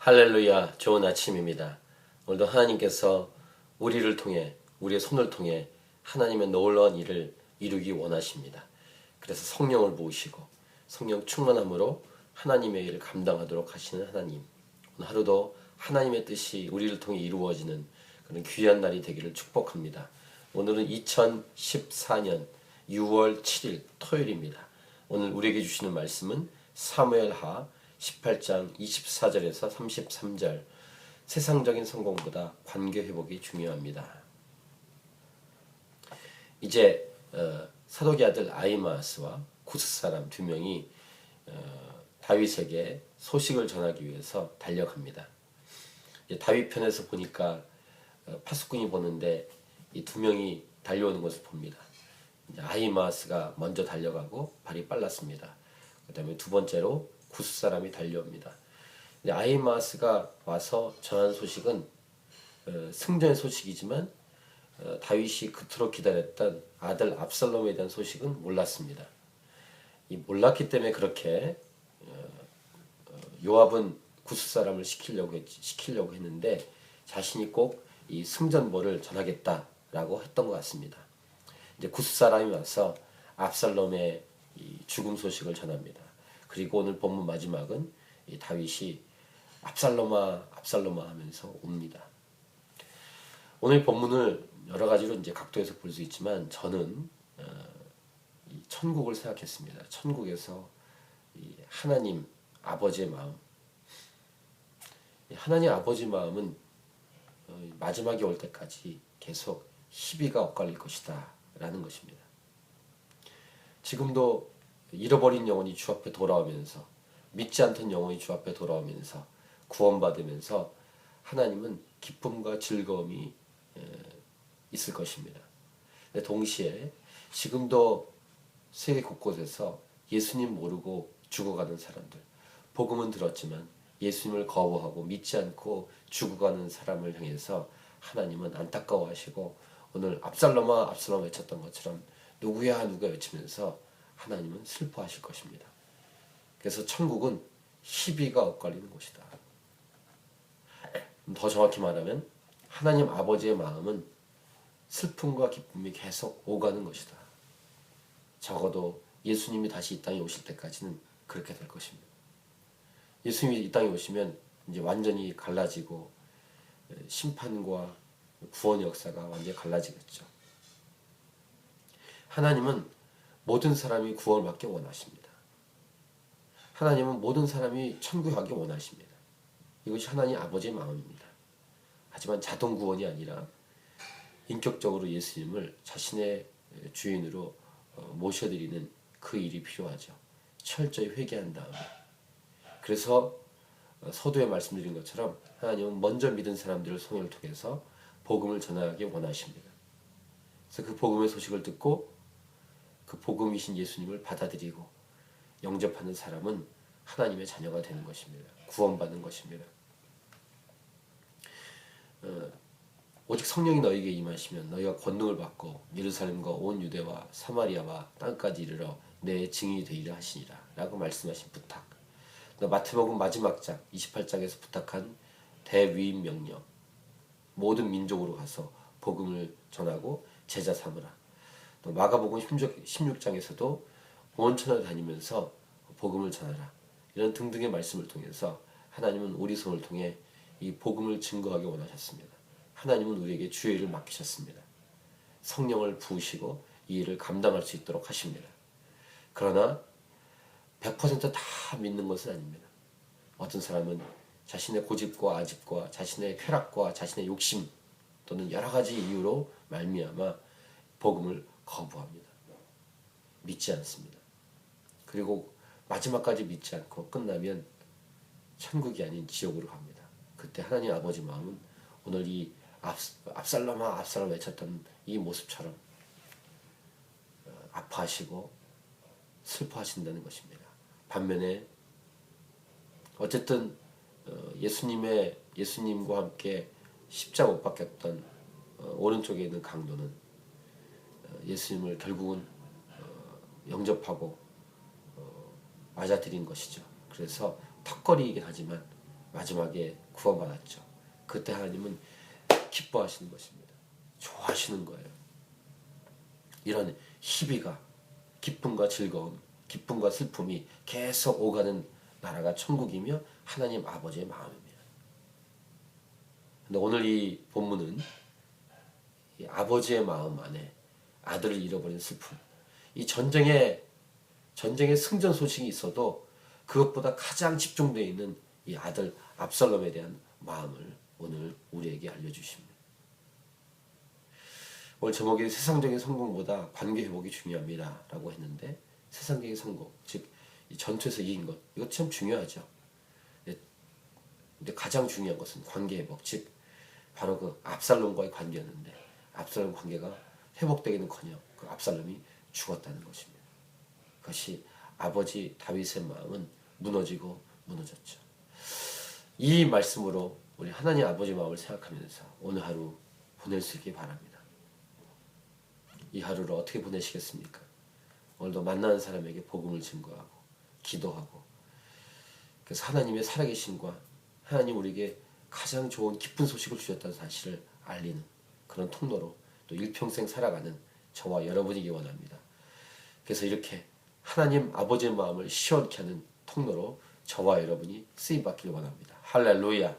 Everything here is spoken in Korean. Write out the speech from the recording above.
할렐루야, 좋은 아침입니다. 오늘도 하나님께서 우리를 통해, 우리의 손을 통해 하나님의 놀라운 일을 이루기 원하십니다. 그래서 성령을 부으시고 성령 충만함으로 하나님의 일을 감당하도록 하시는 하나님. 오늘 하루도 하나님의 뜻이 우리를 통해 이루어지는 그런 귀한 날이 되기를 축복합니다. 오늘은 2014년 6월 7일 토요일입니다. 오늘 우리에게 주시는 말씀은 사무엘하 18장 24절에서 33절. 세상적인 성공보다 관계 회복이 중요합니다. 이제 사독의 아들 아히마아스와 구스 사람 두 명이 다윗에게 소식을 전하기 위해서 달려갑니다. 다윗 편에서 보니까 파수꾼이 보는데 이 두 명이 달려오는 것을 봅니다. 아히마아스가 먼저 달려가고 발이 빨랐습니다. 그 다음에 두 번째로 구스 사람이 달려옵니다. 아히마아스가 와서 전한 소식은 승전의 소식이지만 다윗이 그토록 기다렸던 아들 압살롬에 대한 소식은 몰랐습니다. 이 몰랐기 때문에 그렇게 요압은 구스 사람을 시키려고 했는데 자신이 꼭 이 승전보를 전하겠다라고 했던 것 같습니다. 이제 구스 사람이 와서 압살롬의 이 죽음 소식을 전합니다. 그리고 오늘 본문 마지막은 이 다윗이 압살롬아 압살롬아 하면서 옵니다. 오늘 본문을 여러 가지로 이제 각도에서 볼 수 있지만 저는 이 천국을 생각했습니다. 천국에서 이 하나님 아버지의 마음, 하나님 아버지 마음은 마지막이 올 때까지 계속 희비가 엇갈릴 것이다 라는 것입니다. 지금도 잃어버린 영혼이 주 앞에 돌아오면서, 믿지 않던 영혼이 주 앞에 돌아오면서 구원받으면서 하나님은 기쁨과 즐거움이 있을 것입니다. 동시에 지금도 세계 곳곳에서 예수님 모르고 죽어가는 사람들, 복음은 들었지만 예수님을 거부하고 믿지 않고 죽어가는 사람을 향해서 하나님은 안타까워하시고 오늘 압살롬아 압살롬 외쳤던 것처럼 누구야 누가 외치면서 하나님은 슬퍼하실 것입니다. 그래서 천국은 희비가 엇갈리는 곳이다. 더 정확히 말하면 하나님 아버지의 마음은 슬픔과 기쁨이 계속 오가는 것이다. 적어도 예수님이 다시 이 땅에 오실 때까지는 그렇게 될 것입니다. 예수님이 이 땅에 오시면 이제 완전히 갈라지고 심판과 구원의 역사가 완전히 갈라지겠죠. 하나님은 모든 사람이 구원을 받기 원하십니다. 하나님은 모든 사람이 천국에 가기 원하십니다. 이것이 하나님 아버지의 마음입니다. 하지만 자동 구원이 아니라 인격적으로 예수님을 자신의 주인으로 모셔드리는 그 일이 필요하죠. 철저히 회개한 다음에. 그래서 서두에 말씀드린 것처럼 하나님은 먼저 믿은 사람들을 성령을 통해서 복음을 전하기 원하십니다. 그래서 그 복음의 소식을 듣고 그 복음이신 예수님을 받아들이고 영접하는 사람은 하나님의 자녀가 되는 것입니다. 구원받는 것입니다. 오직 성령이 너희에게 임하시면 너희가 권능을 받고 예루살렘과 온 유대와 사마리아와 땅까지 이르러 내 증인이 되리라 하시니라 라고 말씀하신 부탁. 마태복음 마지막 장 28장에서 부탁한 대위임 명령, 모든 민족으로 가서 복음을 전하고 제자 삼으라. 또 마가복음 16장에서도 온 천하를 다니면서 복음을 전하라. 이런 등등의 말씀을 통해서 하나님은 우리 손을 통해 이 복음을 증거하기 원하셨습니다. 하나님은 우리에게 주의 일을 맡기셨습니다. 성령을 부으시고 이 일을 감당할 수 있도록 하십니다. 그러나 100%다 믿는 것은 아닙니다. 어떤 사람은 자신의 고집과 아집과 자신의 쾌락과 자신의 욕심 또는 여러 가지 이유로 말미암아 복음을 거부합니다. 믿지 않습니다. 그리고 마지막까지 믿지 않고 끝나면 천국이 아닌 지옥으로 갑니다. 그때 하나님 아버지 마음은 오늘 이 압살롬아 압살롬 외쳤던 이 모습처럼 아파하시고 슬퍼하신다는 것입니다. 반면에 어쨌든 예수님과 함께 십자가 못 박혔던 오른쪽에 있는 강도는 예수님을 결국은 영접하고 맞아들인 것이죠. 그래서 턱걸이이긴 하지만 마지막에 구원받았죠. 그때 하나님은 기뻐하시는 것입니다. 좋아하시는 거예요. 이런 희비가, 기쁨과 즐거움, 기쁨과 슬픔이 계속 오가는 나라가 천국이며 하나님 아버지의 마음입니다. 근데 오늘 이 본문은 이 아버지의 마음 안에 아들을 잃어버린 슬픔, 이 전쟁의 승전 소식이 있어도 그것보다 가장 집중되어 있는 이 아들 압살롬에 대한 마음을 오늘 우리에게 알려주십니다. 오늘 제목이 세상적인 성공보다 관계 회복이 중요합니다 라고 했는데, 세상적인 성공, 즉 이 전투에서 이긴 것, 이거 참 중요하죠. 근데 가장 중요한 것은 관계 회복, 즉 바로 그 압살롬과의 관계였는데, 압살롬 관계가 회복되기는커녕 그 압살롬이 죽었다는 것입니다. 그것이 아버지 다윗의 마음은 무너지고 무너졌죠. 이 말씀으로 우리 하나님 아버지 마음을 생각하면서 오늘 하루 보낼 수 있기 바랍니다. 이 하루를 어떻게 보내시겠습니까? 오늘도 만나는 사람에게 복음을 증거하고 기도하고, 그래서 하나님의 살아계심과 하나님 우리에게 가장 좋은 기쁜 소식을 주셨다는 사실을 알리는 그런 통로로 또 일평생 살아가는 저와 여러분이기 원합니다. 그래서 이렇게 하나님 아버지의 마음을 시원케 하는 통로로 저와 여러분이 쓰임받기를 원합니다. 할렐루야.